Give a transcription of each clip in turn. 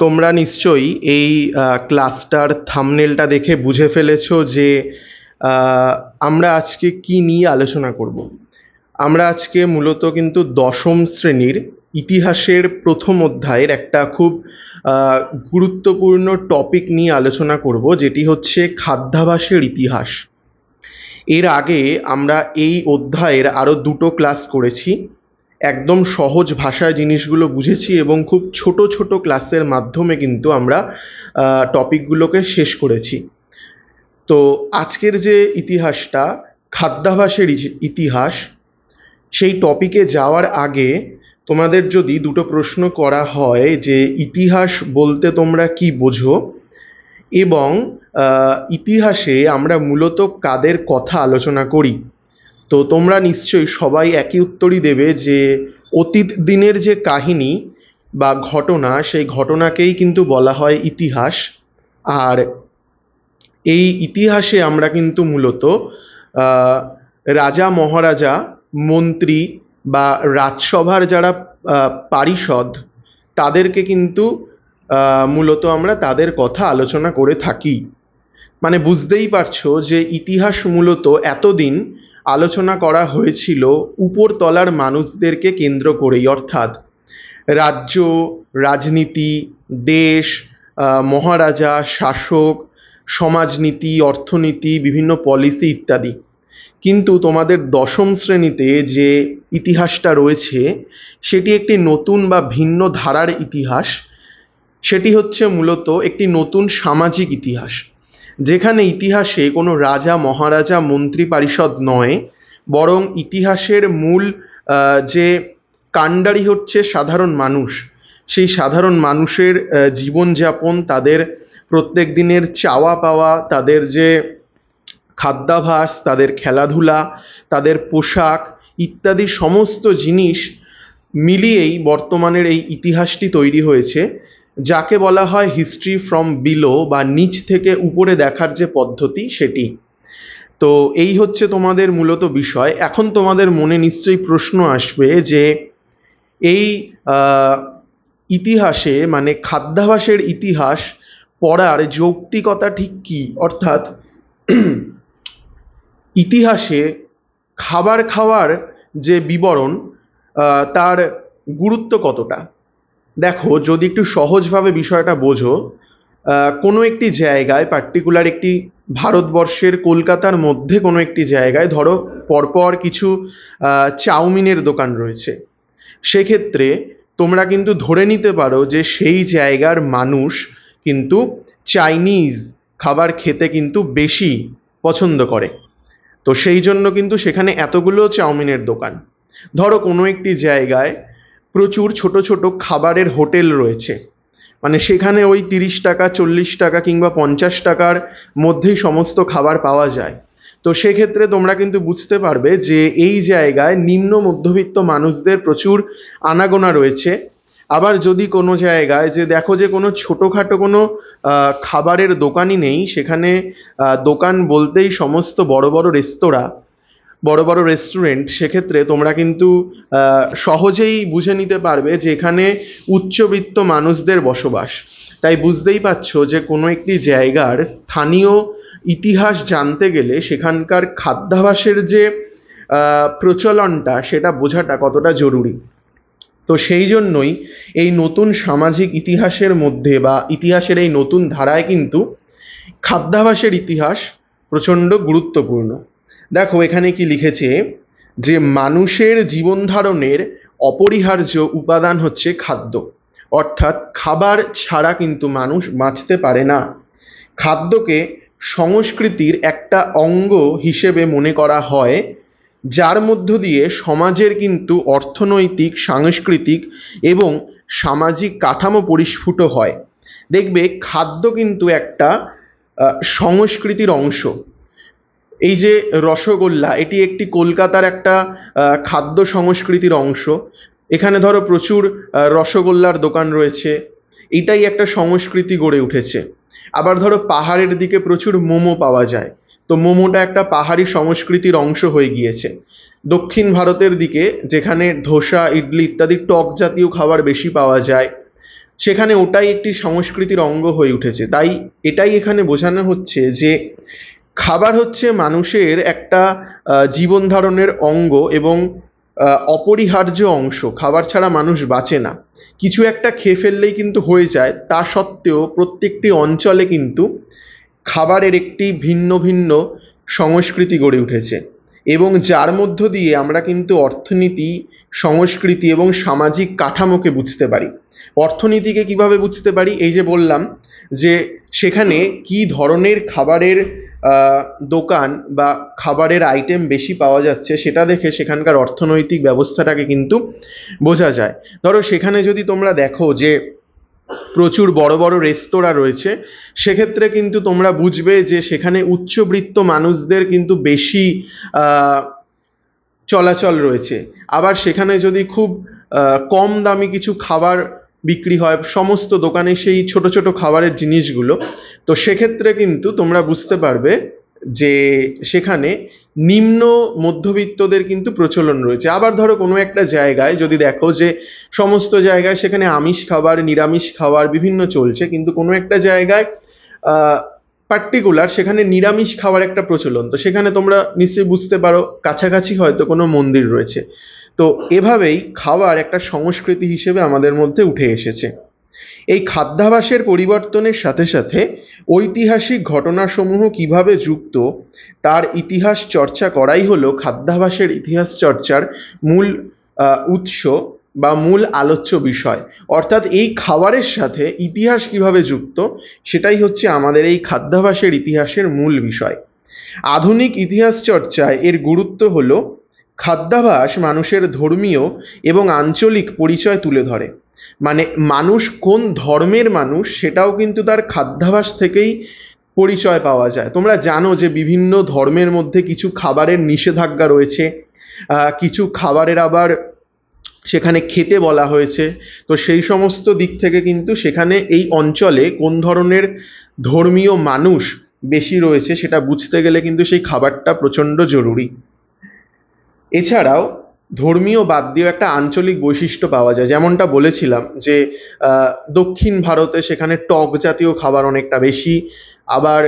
তোমরা নিশ্চয়ই এই ক্লাসটার থাম্বনেলটা দেখে বুঝে ফেলেছো যে আমরা আজকে কি নিয়ে আলোচনা করব। আমরা আজকে মূলত কিন্তু দশম শ্রেণীর ইতিহাসের প্রথম অধ্যায়ের একটা খুব গুরুত্বপূর্ণ টপিক নিয়ে আলোচনা করব, যেটি হচ্ছে খাদ্যাভ্যাসের ইতিহাস। এর আগে আমরা এই অধ্যায়ের আরও দুটো ক্লাস করেছি, একদম সহজ ভাষায় জিনিসগুলো বুঝেছি এবং খুব ছোট ছোট ক্লাসের মাধ্যমে কিন্তু আমরা টপিকগুলোকে শেষ করেছি। তো আজকের যে ইতিহাসটা, খাদ্যাভ্যাসের ইতিহাস, সেই টপিকে যাওয়ার আগে তোমাদের যদি দুটো প্রশ্ন করা হয় যে ইতিহাস বলতে তোমরা কি বোঝো এবং ইতিহাসে আমরা মূলত কাদের কথা আলোচনা করি, তো তোমরা নিশ্চয়ই সবাই একই উত্তরই দেবে যে অতীত দিনের যে কাহিনী বা ঘটনা, সেই ঘটনাকেই কিন্তু বলা হয় ইতিহাস। আর এই ইতিহাসে আমরা কিন্তু মূলত রাজা মহারাজা, মন্ত্রী বা রাজসভার যারা পারিষদ, তাদেরকে কিন্তু মূলত আমরা তাদের কথা আলোচনা করে থাকি। মানে বুঝতেই পারছো যে ইতিহাস মূলত এতদিন আলোচনা করা হয়েছিল উপরতলার মানুষদেরকে কেন্দ্র করেই, অর্থাৎ রাজ্য, রাজনীতি, দেশ, মহারাজা, শাসক, সমাজনীতি, অর্থনীতি, বিভিন্ন পলিসি ইত্যাদি। কিন্তু তোমাদের দশম শ্রেণীতে যে ইতিহাসটা রয়েছে সেটি একটি নতুন বা ভিন্ন ধারার ইতিহাস। সেটি হচ্ছে মূলত একটি নতুন সামাজিক ইতিহাস, যেখানে ইতিহাসে কোনো রাজা, মহারাজা, মন্ত্রী পরিষদ নয়, বরং ইতিহাসের মূল যে কাণ্ডারি হচ্ছে সাধারণ মানুষ। সেই সাধারণ মানুষের জীবনযাপন, তাদের প্রত্যেক দিনের চাওয়া পাওয়া, তাদের যে খাদ্যাভ্যাস, তাদের খেলাধুলা, তাদের পোশাক ইত্যাদি সমস্ত জিনিস মিলিয়েই বর্তমানের এই ইতিহাসটি তৈরি হয়েছে, যাকে বলা হয় হিস্ট্রি ফ্রম বিলো বা নিচ থেকে উপরে দেখার যে পদ্ধতি সেটি। তো এই হচ্ছে তোমাদের মূলত বিষয়। এখন তোমাদের মনে নিশ্চয়ই প্রশ্ন আসবে যে এই ইতিহাসে, মানে খাদ্যাভ্যাসের ইতিহাস পড়ার যৌক্তিকতা ঠিক কী, অর্থাৎ ইতিহাসে খাবার খাওয়ার যে বিবরণ, তার গুরুত্ব কতটা। দেখো, যদি একটু সহজভাবে বিষয়টা বোঝো, কোনো একটি জায়গায়, পার্টিকুলার একটি ভারতবর্ষের কলকাতার মধ্যে কোনো একটি জায়গায় ধরো পরপর কিছু চাউমিনের দোকান রয়েছে, সেক্ষেত্রে তোমরা কিন্তু ধরে নিতে পারো যে সেই জায়গার মানুষ কিন্তু চাইনিজ খাবার খেতে কিন্তু বেশি পছন্দ করে। তো সেই জন্য কিন্তু সেখানে এতগুলো চাউমিনের দোকান। ধরো কোনো একটি জায়গায় প্রচুর ছোট ছোট খাবারের হোটেল রয়েছে, মানে সেখানে ওই 30 টাকা, 40 টাকা কিংবা 50 টাকার মধ্যেই সমস্ত খাবার পাওয়া যায়। তো সেক্ষেত্রে তোমরা কিন্তু বুঝতে পারবে যে এই জায়গায় নিম্ন মধ্যবিত্ত মানুষদের প্রচুর আনাগোনা রয়েছে। আবার যদি কোনো জায়গায় যে দেখো যে কোনো ছোটোখাটো কোনো খাবারের দোকানই নেই, সেখানে দোকান বলতেই সমস্ত বড় বড় রেস্তোরাঁ, বড় বড় রেস্টুরেন্ট, সেক্ষেত্রে তোমরা কিন্তু সহজেই বুঝে নিতে পারবে যে এখানে উচ্চবিত্ত মানুষদের বসবাস। তাই বুঝতেই পারছো যে কোনো একটি জায়গার স্থানীয় ইতিহাস জানতে গেলে সেখানকার খাদ্যাভ্যাসের যে প্রচলনটা, সেটা বোঝাটা কতটা জরুরি। তো সেই জন্যই এই নতুন সামাজিক ইতিহাসের মধ্যে বা ইতিহাসের এই নতুন ধারায় কিন্তু খাদ্যাভ্যাসের ইতিহাস প্রচণ্ড গুরুত্বপূর্ণ। দেখো এখানে কি লিখেছে যে মানুষের জীবন ধারণের অপরিহার্য উপাদান হচ্ছে খাদ্য, অর্থাৎ খাবার ছাড়া কিন্তু মানুষ বাঁচতে পারে না। খাদ্যকে সংস্কৃতির একটা অঙ্গ হিসেবে মনে করা হয়, যার মধ্য দিয়ে সমাজের কিন্তু অর্থনৈতিক, সাংস্কৃতিক এবং সামাজিক কাঠামো পরিস্ফুট হয়। দেখবে খাদ্য কিন্তু একটা সংস্কৃতির অংশ। এই যে রসগোল্লা, এটি একটি কলকাতার একটা খাদ্য সংস্কৃতির অংশ। এখানে ধরো প্রচুর রসগোল্লার দোকান রয়েছে, এটাই একটা সংস্কৃতি গড়ে উঠেছে। আবার ধরো পাহাড়ের দিকে প্রচুর মোমো পাওয়া যায়, তো মোমোটা একটা পাহাড়ি সংস্কৃতির অংশ হয়ে গিয়েছে। দক্ষিণ ভারতের দিকে যেখানে ধোসা, ইডলি ইত্যাদি টক জাতীয় খাবার বেশি পাওয়া যায়, সেখানে ওটাই একটি সংস্কৃতির অঙ্গ হয়ে উঠেছে। তাই এটাই এখানে বোঝানো হচ্ছে যে খাবার হচ্ছে মানুষের একটা জীবন ধারণের অঙ্গ এবং অপরিহার্য অংশ। খাবার ছাড়া মানুষ বাঁচে না। কিছু একটা খেয়ে ফেললেই কিন্তু হয়ে যায়, তা সত্ত্বেও প্রত্যেকটি অঞ্চলে কিন্তু খাবারের একটি ভিন্ন ভিন্ন সংস্কৃতি গড়ে উঠেছে এবং যার মধ্য দিয়ে আমরা কিন্তু অর্থনীতি, সংস্কৃতি এবং সামাজিক কাঠামোকে বুঝতে পারি। অর্থনীতিকে কিভাবে বুঝতে পারি? এই যে বললাম যে সেখানে কি ধরনের খাবারের দোকান বা খাবারের আইটেম বেশি পাওয়া যাচ্ছে সেটা দেখে সেখানকার অর্থনৈতিক ব্যবস্থাটাকে কিন্তু বোঝা যায়। ধরো সেখানে যদি তোমরা দেখো যে প্রচুর বড় বড় রেস্তোরাঁ রয়েছে, সেক্ষেত্রে কিন্তু তোমরা বুঝবে যে সেখানে উচ্চবিত্ত মানুষদের কিন্তু বেশি চলাচল রয়েছে। আবার সেখানে যদি খুব কম দামি কিছু খাবার বিক্রি হয়, সমস্ত দোকানে সেই ছোট ছোট খাবারের জিনিসগুলো, তো সেক্ষেত্রে কিন্তু তোমরা বুঝতে পারবে যে সেখানে নিম্ন মধ্যবিত্তদের কিন্তু প্রচলন রয়েছে। আবার ধরো কোনো একটা জায়গায় যদি দেখো যে সমস্ত জায়গায় সেখানে আমিষ খাবার, নিরামিষ খাবার বিভিন্ন চলছে, কিন্তু কোনো একটা জায়গায় পার্টিকুলার সেখানে নিরামিষ খাবার একটা প্রচলন, তো সেখানে তোমরা নিশ্চয়ই বুঝতে পারো কাছাকাছি হয়তো কোনো মন্দির রয়েছে। তো এভাবেই খাবার একটা সংস্কৃতি হিসেবে আমাদের মধ্যে উঠে এসেছে। এই খাদ্যাভ্যাসের পরিবর্তনের সাথে সাথে ঐতিহাসিক ঘটনাসমূহ কিভাবে যুক্ত তার ইতিহাস চর্চা করাই হলো খাদ্যাভ্যাসের ইতিহাস চর্চার মূল উৎস বা মূল আলোচ্য বিষয়। অর্থাৎ এই খাবারের সাথে ইতিহাস কিভাবে যুক্ত সেটাই হচ্ছে আমাদের এই খাদ্যাভ্যাসের ইতিহাসের মূল বিষয়। আধুনিক ইতিহাস চর্চায় এর গুরুত্ব হলো খাদ্যাভ্যাস মানুষের ধর্মীয় এবং আঞ্চলিক পরিচয় তুলে ধরে। মানে মানুষ কোন ধর্মের মানুষ সেটাও কিন্তু তার খাদ্যাভ্যাস থেকেই পরিচয় পাওয়া যায়। তোমরা জানো যে বিভিন্ন ধর্মের মধ্যে কিছু খাবারের নিষেধাজ্ঞা রয়েছে, কিছু খাবারের আবার সেখানে খেতে বলা হয়েছে। তো সেই সমস্ত দিক থেকে কিন্তু সেখানে এই অঞ্চলে কোন ধরনের ধর্মীয় মানুষ বেশি রয়েছে সেটা বুঝতে গেলে কিন্তু সেই খাবারটা প্রচণ্ড জরুরি। এছাড়াও ধর্মীয় বাদ দিয়েও একটা আঞ্চলিক বৈশিষ্ট্য পাওয়া যায়, যেমনটা বলেছিলাম যে দক্ষিণ ভারতে সেখানে টক জাতীয় খাবার অনেকটা বেশি, আবার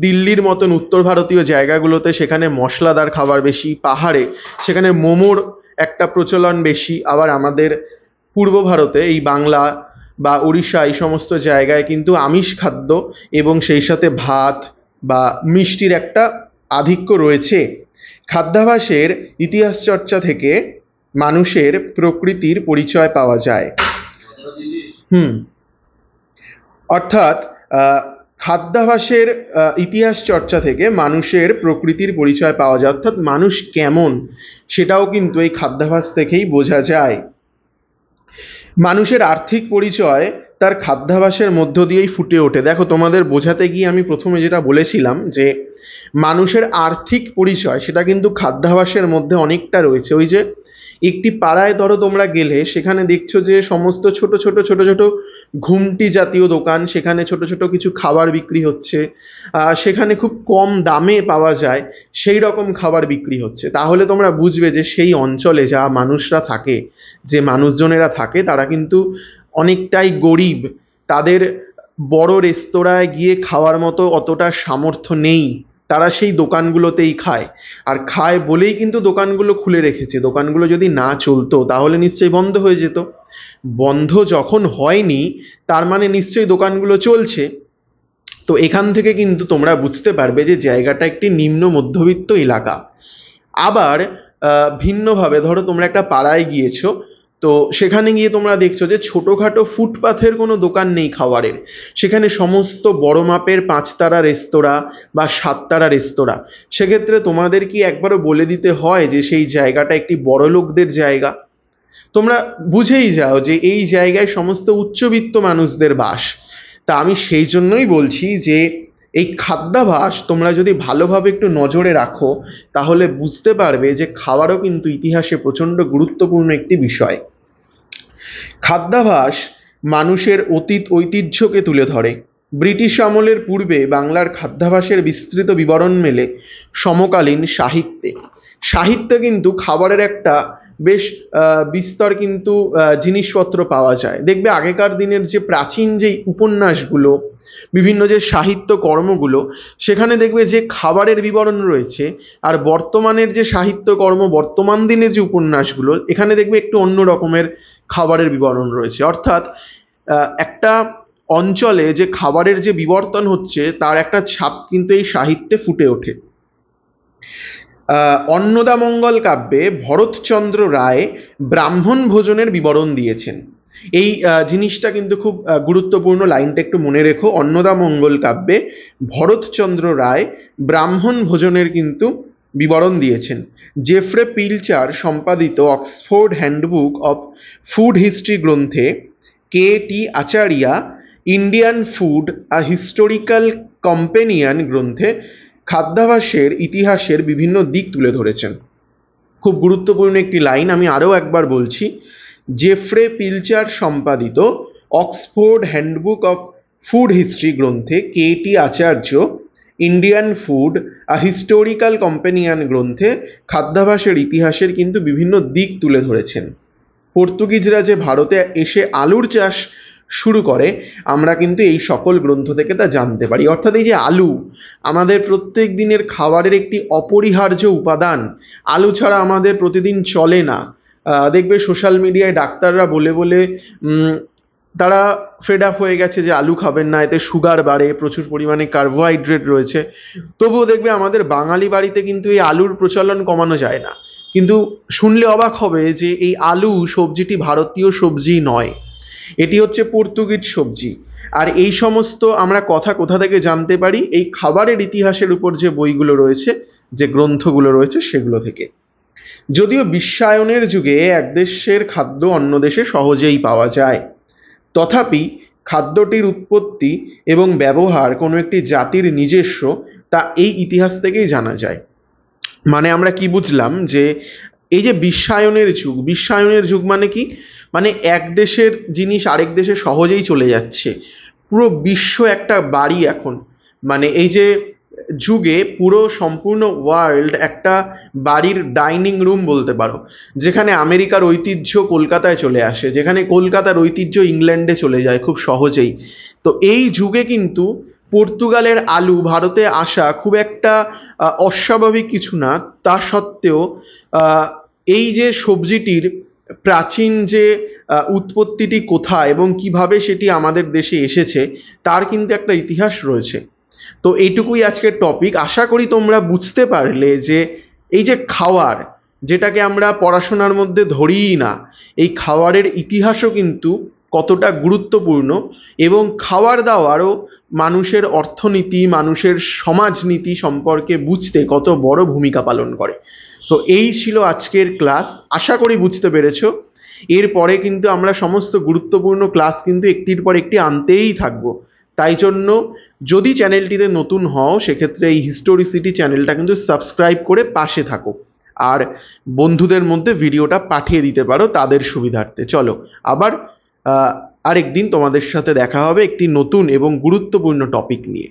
দিল্লির মতন উত্তর ভারতীয় জায়গাগুলোতে সেখানে মশলাদার খাবার বেশি, পাহাড়ে সেখানে মোমোর একটা প্রচলন বেশি, আবার আমাদের পূর্ব ভারতে এই বাংলা বা উড়িষ্যা এই সমস্ত জায়গায় কিন্তু আমিষ খাদ্য এবং সেই সাথে ভাত বা মিষ্টির একটা আধিক্য রয়েছে। খাদ্যাভ্যাসের ইতিহাস চর্চা থেকে মানুষের প্রকৃতির পরিচয় পাওয়া যায়। অর্থাৎ খাদ্যাভ্যাসের ইতিহাস চর্চা থেকে মানুষের প্রকৃতির পরিচয় পাওয়া যায়, অর্থাৎ মানুষ কেমন সেটাও কিন্তু এই খাদ্যাভ্যাস থেকেই বোঝা যায়। মানুষের আর্থিক পরিচয় তার খাদ্যাভ্যাসের মধ্য দিয়েই ফুটে ওঠে। দেখো তোমাদের বোঝাতে গিয়ে আমি প্রথমে যেটা বলেছিলাম যে মানুষের আর্থিক পরিচয় সেটা কিন্তু খাদ্যাভ্যাসের মধ্যে অনেকটা রয়েছে। ওই যে একটি পাড়ায় ধরো তোমরা গেলে সেখানে দেখছো যে সমস্ত ছোট ছোট ছোট ছোট ঘুমটি জাতীয় দোকান, সেখানে ছোট ছোট কিছু খাবার বিক্রি হচ্ছে, সেখানে খুব কম দামে পাওয়া যায় সেই রকম খাবার বিক্রি হচ্ছে। তাহলে তোমরা বুঝবে যে সেই অঞ্চলে যা মানুষরা থাকে, যে মানুষজনেরা থাকে তারা কিন্তু অনেকটাই গরিব, তাদের বড় রেস্তোরাঁয় গিয়ে খাওয়ার মতো অতটা সামর্থ্য নেই, তারা সেই দোকানগুলোতেই খায়। আর খায় বলেই কিন্তু দোকানগুলো খুলে রেখেছে। দোকানগুলো যদি না চলতো তাহলে নিশ্চয়ই বন্ধ হয়ে যেত। বন্ধ যখন হয়নি তার মানে নিশ্চয়ই দোকানগুলো চলছে। তো এখান থেকে কিন্তু তোমরা বুঝতে পারবে যে জায়গাটা একটি নিম্ন মধ্যবিত্ত এলাকা। আবার ভিন্নভাবে ধরো তোমরা একটা পাড়ায় গিয়েছো, তো সেখানে গিয়ে তোমরা দেখছো যে ছোটোখাটো ফুটপাথের কোনো দোকান নেই খাবারের, সেখানে সমস্ত বড় মাপের 5 তারা রেস্তোরাঁ বা 7 তারা রেস্তোরাঁ। সেক্ষেত্রে তোমাদের কি একবারও বলে দিতে হয় যে সেই জায়গাটা একটি বড়লোকদের জায়গা? তোমরা বুঝেই যাও যে এই জায়গায় সমস্ত উচ্চবিত্ত মানুষদের বাস। তা আমি সেই জন্যই বলছি যে এই খাদ্যাভ্যাস তোমরা যদি ভালোভাবে একটু নজরে রাখো তাহলে বুঝতে পারবে যে খাবারও কিন্তু ইতিহাসে প্রচণ্ড গুরুত্বপূর্ণ একটি বিষয়। খাদ্যাভ্যাস মানুষের অতীত ঐতিহ্যকে তুলে ধরে। ব্রিটিশ আমলের পূর্বে বাংলার খাদ্যাভ্যাসের বিস্তৃত বিবরণ মেলে সমকালীন সাহিত্যে। সাহিত্যে কিন্তু খাবারের একটা বেশ বিস্তর কিন্তু জিনিসপত্র পাওয়া যায়। দেখবে আগেকার দিনের যে প্রাচীন যে উপন্যাসগুলো, বিভিন্ন যে সাহিত্য কর্মগুলো, সেখানে দেখবে যে খাবারের বিবরণ রয়েছে, আর বর্তমানের যে সাহিত্যকর্ম, বর্তমান দিনের যে উপন্যাসগুলো, এখানে দেখবে একটু অন্য রকমের খাবারের বিবরণ রয়েছে। অর্থাৎ একটা অঞ্চলে যে খাবারের যে বিবর্তন হচ্ছে তার একটা ছাপ কিন্তু এই সাহিত্যে ফুটে ওঠে। অন্নদামঙ্গল কাব্যে ভরতচন্দ্র রায় ব্রাহ্মণ ভোজনের বিবরণ দিয়েছেন। এই জিনিসটা কিন্তু খুব গুরুত্বপূর্ণ, লাইনটা একটু মনে রেখো। অন্নদামঙ্গল কাব্যে ভরতচন্দ্র রায় ব্রাহ্মণ ভোজনের কিন্তু বিবরণ দিয়েছেন। জেফ্রে পিলচার সম্পাদিত Oxford handbook of food history গ্রন্থে K T. Achaya Indian food a historical companion গ্রন্থে খাদ্যাভ্যাসের ইতিহাসের বিভিন্ন দিক তুলে ধরেছেন। খুব গুরুত্বপূর্ণ একটি লাইন, আমি আরও একবার বলছি। জেফ্রে পিলচার সম্পাদিত Oxford handbook of food history গ্রন্থে K T. Acharya Indian food a historical companion গ্রন্থে খাদ্যাভ্যাসের ইতিহাসের কিন্তু বিভিন্ন দিক তুলে ধরেছেন। পর্তুগিজরা যে ভারতে এসে আলুর চাষ শুরু করে, আমরা কিন্তু এই সকল গ্রন্থ থেকে তা জানতে পারি। অর্থাৎ এই যে আলু আমাদের প্রত্যেক দিনের খাবারের একটি অপরিহার্য উপাদান, আলু ছাড়া আমাদের প্রতিদিন চলে না। দেখবে সোশ্যাল মিডিয়ায় ডাক্তাররা বলে বলে তারা ফেড আপ হয়ে গেছে যে আলু খাবেন না, এতে সুগার বাড়ে, প্রচুর পরিমাণে কার্বোহাইড্রেট রয়েছে। তবুও দেখবে আমাদের বাঙালি বাড়িতে কিন্তু এই আলুর প্রচলন কমানো যায় না। কিন্তু শুনলে অবাক হবে যে এই আলু সবজিটি ভারতীয় সবজি নয়, এটি হচ্ছে পর্তুগিজ সবজি। আর এই সমস্ত আমরা কথা কোথা থেকে জানতে পারি? এই খাবারের ইতিহাসের উপর যে বইগুলো রয়েছে, যে গ্রন্থগুলো রয়েছে, সেগুলো থেকে। যদিও বিশ্বায়নের যুগে এক দেশের খাদ্য অন্য দেশে সহজেই পাওয়া যায়, তথাপি খাদ্যটির উৎপত্তি এবং ব্যবহার কোনো একটি জাতির নিজস্ব, তা এই ইতিহাস থেকেই জানা যায়। মানে আমরা কি বুঝলাম? যে এই যে বিশ্বায়নের যুগ মানে কি? মানে এক দেশের জিনিস আরেক দেশে সহজেই চলে যাচ্ছে। পুরো বিশ্ব একটা বাড়ি এখন। মানে এই যে যুগে পুরো সম্পূর্ণ ওয়ার্ল্ড একটা বাড়ির ডাইনিং রুম বলতে পারো, যেখানে আমেরিকার ঐতিহ্য কলকাতায় চলে আসে, যেখানে কলকাতার ঐতিহ্য ইংল্যান্ডে চলে যায় খুব সহজেই। তো এই যুগে কিন্তু পর্তুগালের আলু ভারতে আসা খুব একটা অস্বাভাবিক কিছু না। তা সত্ত্বেও এই যে সবজিটির প্রাচীন যে উৎপত্তিটি কোথায় এবং কিভাবে সেটি আমাদের দেশে এসেছে, তার কিন্তু একটা ইতিহাস রয়েছে। তো এইটুকুই আজকের টপিক। আশা করি তোমরা বুঝতে পারলে যে এই যে খাওয়ার, যেটাকে আমরা পড়াশোনার মধ্যে ধরিই না, এই খাওয়ারের ইতিহাসও কিন্তু কতটা গুরুত্বপূর্ণ, এবং খাওয়ার দাওয়ারও মানুষের অর্থনীতি, মানুষের সমাজনীতি সম্পর্কে বুঝতে কত বড় ভূমিকা পালন করে। তো এই ছিল আজকের ক্লাস, আশা করি বুঝতে পেরেছো। এরপরে কিন্তু আমরা সমস্ত গুরুত্বপূর্ণ ক্লাস কিন্তু একটির পর একটি আনতেই থাকবো। তাই জন্য যদি চ্যানেলটিতে নতুন হও, সেক্ষেত্রে এই হিস্টোরিসিটি চ্যানেলটা কিন্তু সাবস্ক্রাইব করে পাশে থাকো, আর বন্ধুদের মধ্যে ভিডিওটা পাঠিয়ে দিতে পারো তাদের সুবিধার্থে। চলো আবার আরেকদিন তোমাদের সাথে দেখা হবে একটি নতুন এবং গুরুত্বপূর্ণ টপিক নিয়ে।